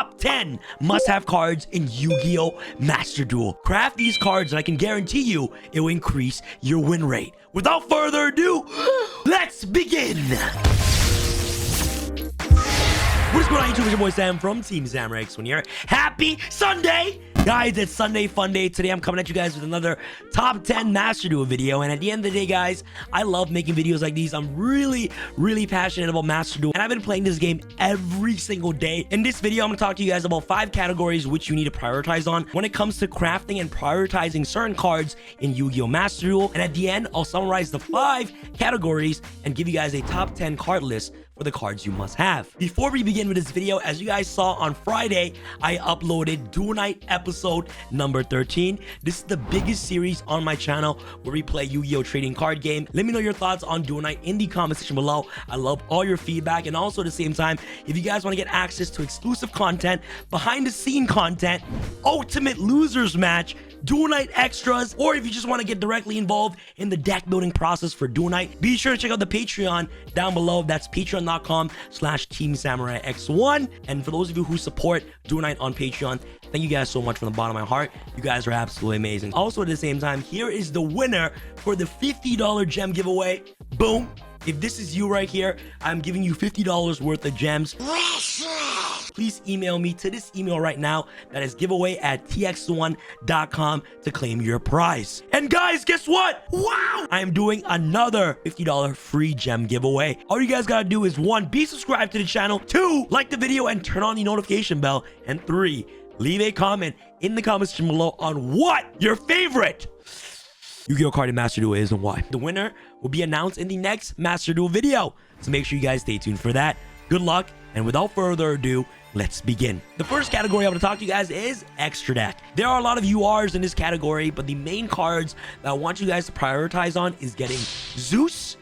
top 10 must-have cards in Yu-Gi-Oh! Master Duel. Craft these cards and I can guarantee you it will increase your win rate. Without further ado, let's begin! What is going on, YouTube? It's your boy Sam from Team Samurai X1 here. Happy Sunday! Guys, it's Sunday Fun Day. Today I'm coming at you guys with another top 10 Master Duel video. And at the end of the day, guys, I love making videos like these. I'm really passionate about Master Duel. And I've been playing this game every single day. In this video, I'm going to talk to you guys about 5 categories which you need to prioritize on when it comes to crafting and prioritizing certain cards in Yu-Gi-Oh! Master Duel. And at the end, I'll summarize the 5 categories and give you guys a top 10 card list for the cards you must have. Before we begin with this video, as you guys saw on Friday, I uploaded Duel Night episode number 13. This is the biggest series on my channel where we play Yu-Gi-Oh! Trading card game. Let me know your thoughts on Duel Night in the comment section below. I love all your feedback, and also at the same time, if you guys want to get access to exclusive content, behind the scene content, ultimate losers match, Duel Night extras, or if you just want to get directly involved in the deck building process for Duel Night, be sure to check out the Patreon down below. That's patreon.com/TeamSamuraiX1. And for those of you who support Duel Night on Patreon, thank you guys so much from the bottom of my heart. You guys are absolutely amazing. Also, at the same time, here is the winner for the $50 gem giveaway. Boom. If this is you right here, I'm giving you $50 worth of gems. Please email me to this email right now. That is giveaway@tx1.com to claim your prize. And guys, guess what? Wow! I am doing another $50 free gem giveaway. All you guys gotta do is 1, be subscribed to the channel. 2, like the video and turn on the notification bell. And 3, leave a comment in the comment section below on what your favorite Yu-Gi-Oh! Card in Master Duel is and why. The winner will be announced in the next Master Duel video. So make sure you guys stay tuned for that. Good luck, and without further ado, let's begin. The first category I'm going to talk to you guys is Extra Deck. There are a lot of URs in this category, but the main cards that I want you guys to prioritize on is getting Zeus,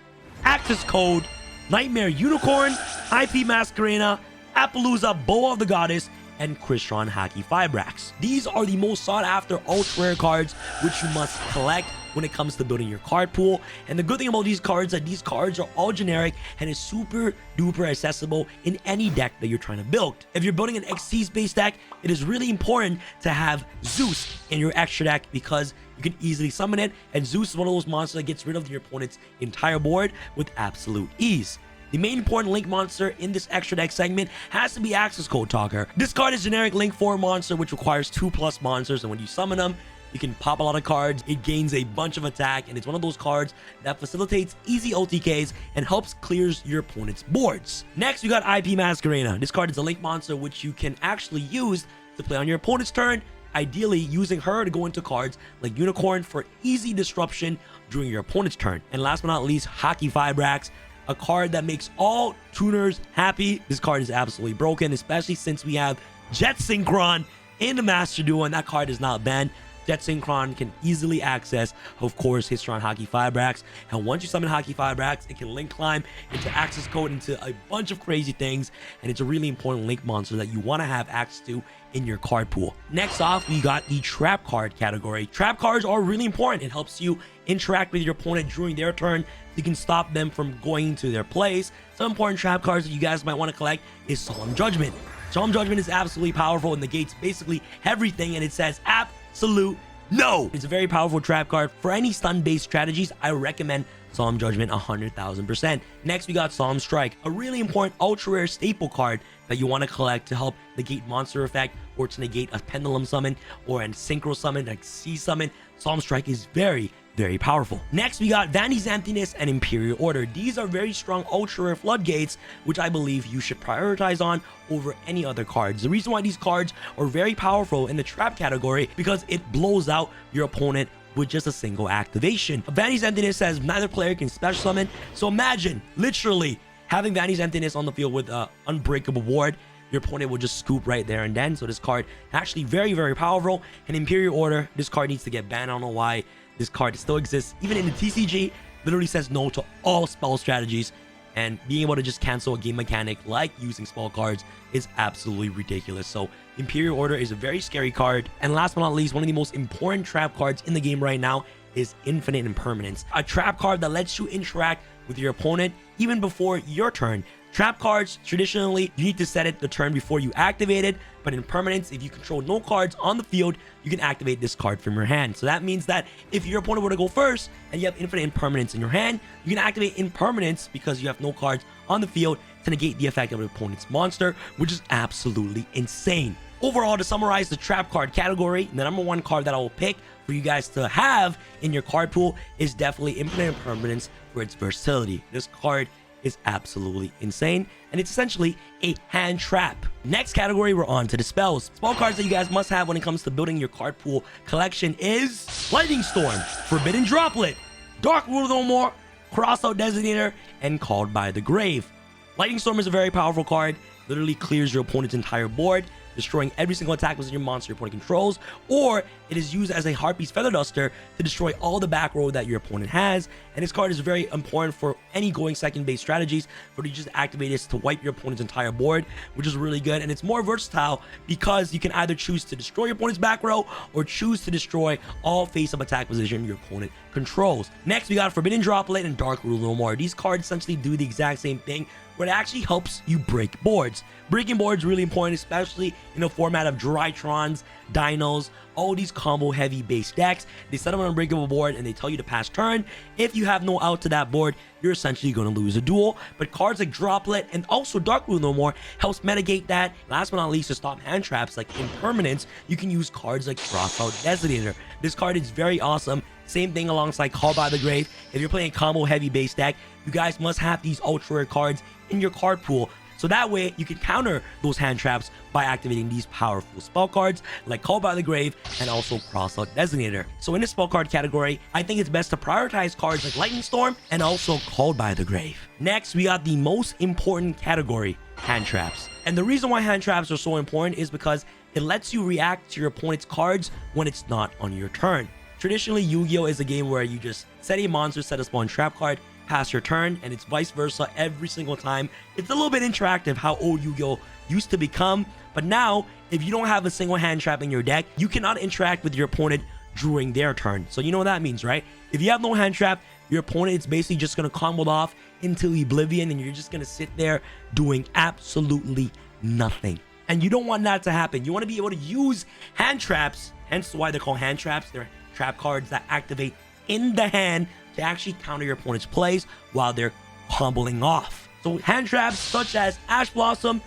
Access Code, Nightmare Unicorn, IP Masquerena, Appaloosa, Bow of the Goddess, and Crystron Haki Fibrax. These are the most sought after ultra rare cards which you must collect when it comes to building your card pool. And the good thing about these cards is that these cards are all generic and is super duper accessible in any deck that you're trying to build. If you're building an XT space deck, it is really important to have Zeus in your extra deck because you can easily summon it, and Zeus is one of those monsters that gets rid of your opponent's entire board with absolute ease. The main important link monster in this extra deck segment has to be Access Code Talker. This card is generic link 4 monster which requires 2+ monsters, and when you summon them, you can pop a lot of cards. It gains a bunch of attack, and it's one of those cards that facilitates easy OTKs and helps clears your opponent's boards. Next, we got IP Masquerena. This card is a link monster which you can actually use to play on your opponent's turn, ideally using her to go into cards like Unicorn for easy disruption during your opponent's turn. And last but not least, Haki Fibrax, a card that makes all tuners happy. This card is absolutely broken, especially since we have Jet Synchron in the Master Duel, and that card is not banned. Jet Synchron can easily access, of course, Crystron Haki Fibrax. And once you summon Haki Fibrax, it can link climb into Access Code into a bunch of crazy things. And it's a really important link monster that you want to have access to in your card pool. Next off, we got the Trap card category. Trap cards are really important. It helps you interact with your opponent during their turn. You can stop them from going to their plays. Some important trap cards that you guys might want to collect is Solemn Judgment. Solemn Judgment is absolutely powerful and negates basically everything, and it says absolute no. It's a very powerful trap card. For any stun-based strategies, I recommend Solemn Judgment 100,000%. Next, we got Solemn Strike, a really important ultra-rare staple card that you want to collect to help negate monster effect, or to negate a pendulum summon, or a synchro summon, like C summon. Solemn Strike is very powerful. Next, we got Vanity's Emptiness and Imperial Order. These are very strong ultra rare floodgates, which I believe you should prioritize on over any other cards. The reason why these cards are very powerful in the trap category because it blows out your opponent with just a single activation. Vanity's Emptiness says neither player can special summon, so imagine literally having Vanity's Emptiness on the field with an unbreakable ward. Your opponent will just scoop right there and then. So this card actually very powerful. And Imperial Order, this card needs to get banned. I don't know why this card still exists. Even in the TCG, literally says no to all spell strategies. And being able to just cancel a game mechanic like using spell cards is absolutely ridiculous. So Imperial Order is a very scary card. And last but not least, one of the most important trap cards in the game right now is Infinite Impermanence, a trap card that lets you interact with your opponent even before your turn. Trap cards, traditionally, you need to set it the turn before you activate it, but in permanence, if you control no cards on the field, you can activate this card from your hand. So that means that if your opponent were to go first and you have infinite impermanence in your hand, you can activate impermanence because you have no cards on the field to negate the effect of the opponent's monster, which is absolutely insane. Overall, to summarize the trap card category, the number one card that I will pick for you guys to have in your card pool is definitely Infinite Impermanence for its versatility. This card is absolutely insane, and it's essentially a hand trap. Next category, we're on to the spells. Spell cards that you guys must have when it comes to building your card pool collection is Lightning Storm, Forbidden Droplet, Dark Rule No More, Crossout Designator, and Called by the Grave. Lightning Storm is a very powerful card, literally clears your opponent's entire board, destroying every single attack with your monster your opponent controls, or it is used as a Harpy's Feather Duster to destroy all the back row that your opponent has. And this card is very important for any going second base strategies, where you just activate this to wipe your opponent's entire board, which is really good. And it's more versatile because you can either choose to destroy your opponent's back row or choose to destroy all face-up attack position your opponent controls. Next, we got Forbidden Droplet and Dark Rule No More. These cards essentially do the exact same thing, where it actually helps you break boards. Breaking boards is really important, especially in the format of Drytrons, Dinos, all these combo heavy base decks. They set up an unbreakable board and they tell you to pass turn. If you have no out to that board, you're essentially going to lose a duel. But cards like Droplet and also Dark Rule No More helps mitigate that. Last but not least, to stop hand traps like Impermanence, you can use cards like Crossout Designator. This card is very awesome. Same thing alongside Call by the Grave. If you're playing combo heavy base deck, you guys must have these ultra rare cards in your card pool. So that way you can counter those hand traps by activating these powerful spell cards like Call by the Grave and also Crossout Designator. So in the spell card category, I think it's best to prioritize cards like Lightning Storm and also Called by the Grave. Next, we got the most important category, hand traps. And the reason why hand traps are so important is because it lets you react to your opponent's cards when it's not on your turn. Traditionally, Yu-Gi-Oh! Is a game where you just set a monster, set a spawn trap card, pass your turn, and it's vice versa every single time. It's a little bit interactive how old Yu-Gi-Oh! Used to become, but now, if you don't have a single hand trap in your deck, you cannot interact with your opponent during their turn. So you know what that means, right? If you have no hand trap, your opponent is basically just going to combo off into oblivion, and you're just going to sit there doing absolutely nothing. And you don't want that to happen. You want to be able to use hand traps, hence why they're called hand traps. They're trap cards that activate in the hand to actually counter your opponent's plays while they're comboing off. So hand traps such as Ash Blossom,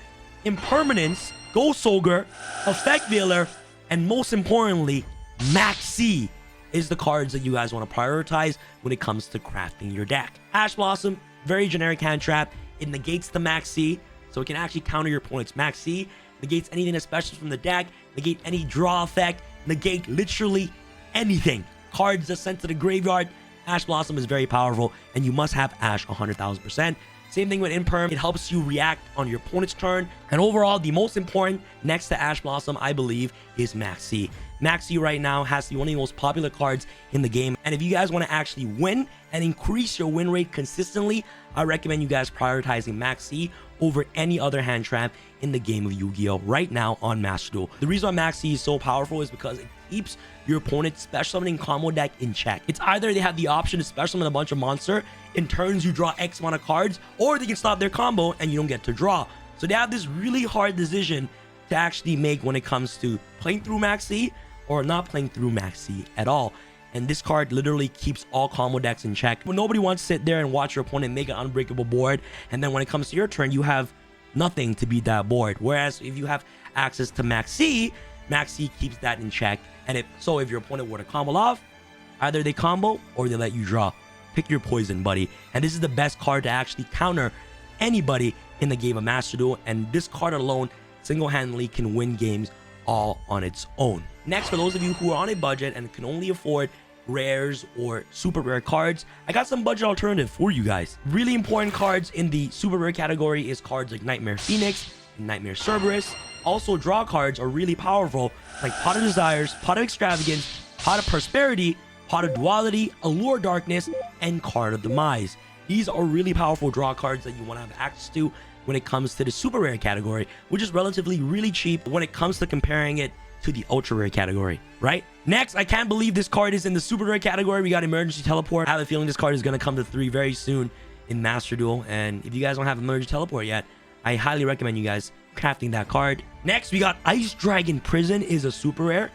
Impermanence, Ghost Ogre, Effect Veiler, and most importantly, Maxi is the cards that you guys want to prioritize when it comes to crafting your deck. Ash Blossom, very generic hand trap. It negates the Maxi, so it can actually counter your opponent's Maxi, negates anything that's special from the deck, negate any draw effect, negate literally anything. Cards that sent to the graveyard. Ash Blossom is very powerful, and you must have Ash 100,000%. Same thing with Imperm. It helps you react on your opponent's turn. And overall, the most important next to Ash Blossom, I believe, is Maxi. Maxi right now has one of the most popular cards in the game. And if you guys want to actually win and increase your win rate consistently, I recommend you guys prioritizing Maxi over any other hand trap in the game of Yu-Gi-Oh! Right now on Master Duel. The reason why Maxi is so powerful is because it keeps your opponent's special summoning combo deck in check. It's either they have the option to special summon a bunch of monster, in turns you draw X amount of cards, or they can stop their combo and you don't get to draw. So they have this really hard decision to actually make when it comes to playing through Maxi or not playing through Maxi at all. And this card literally keeps all combo decks in check. When nobody wants to sit there and watch your opponent make an unbreakable board, and then when it comes to your turn, you have nothing to beat that board. Whereas if you have access to Maxi, Maxi keeps that in check. And if your opponent were to combo off, either they combo or they let you draw. Pick your poison, buddy. And this is the best card to actually counter anybody in the game of Master Duel. And this card alone single-handedly can win games all on its own. Next, for those of you who are on a budget and can only afford rares or super rare cards, I got some budget alternative for you guys. Really important cards in the super rare category is cards like Nightmare Phoenix and Nightmare Cerberus. Also, draw cards are really powerful, like Pot of Desires, Pot of Extravagance, Pot of Prosperity, Pot of Duality, Allure Darkness, and Card of Demise. These are really powerful draw cards that you want to have access to when it comes to the super rare category, which is relatively really cheap when it comes to comparing it to the ultra rare category, right? Next, I can't believe this card is in the super rare category. We got Emergency Teleport. I have a feeling this card is going to come to 3 very soon. in Master Duel. And if you guys don't have Emergency Teleport yet, I highly recommend you guys crafting that card. Next, we got Ice Dragon Prison is a super rare.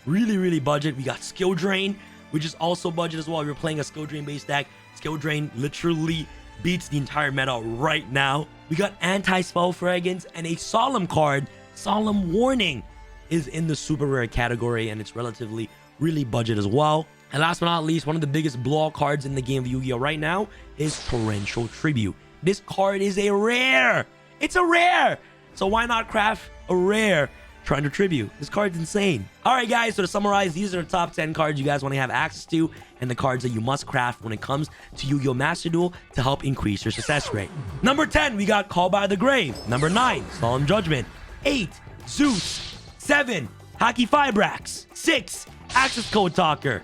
Really budget. We got Skill Drain, which is also budget as well. If you're playing a Skill Drain based deck, Skill Drain literally beats the entire meta right now. We got Anti-Spell Fragments and a Solemn card. Solemn Warning is in the super rare category, and it's relatively really budget as well. And last but not least, one of the biggest blowout cards in the game of Yu-Gi-Oh right now is Torrential Tribute. This card is a rare. It's a rare. So why not craft a rare Torrential Tribute? This card's insane. All right, guys, so to summarize, these are the top 10 cards you guys want to have access to and the cards that you must craft when it comes to Yu-Gi-Oh! Master Duel to help increase your success rate. Number 10, we got Call by the Grave. Number 9, Solemn Judgment. 8, Zeus. 7, Haki Fibrax. 6, Access Code Talker.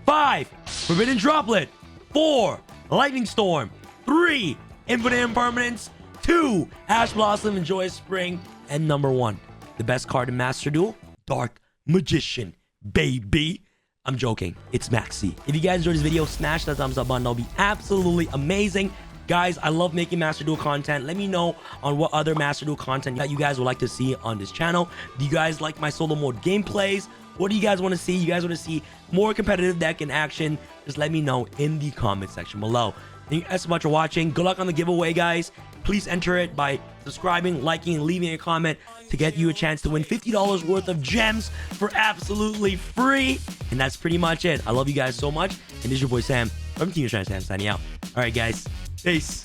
5, Forbidden Droplet. 4, Lightning Storm. 3, Infinite Impermanence. 2, Ash Blossom and Joyous Spring. And number 1, the best card in Master Duel, Dark Magician, baby. I'm joking. It's Maxi. If you guys enjoyed this video, smash that thumbs up button. That'll be absolutely amazing. Guys, I love making Master Duel content. Let me know on what other Master Duel content that you guys would like to see on this channel. Do you guys like my solo mode gameplays? What do you guys want to see? You guys want to see more competitive deck in action? Just let me know in the comment section below. Thank you guys so much for watching. Good luck on the giveaway, guys. Please enter it by subscribing, liking, and leaving a comment to get you a chance to win $50 worth of gems for absolutely free. And that's pretty much it. I love you guys so much. And this is your boy Sam from Team Sam signing out. All right, guys. Peace.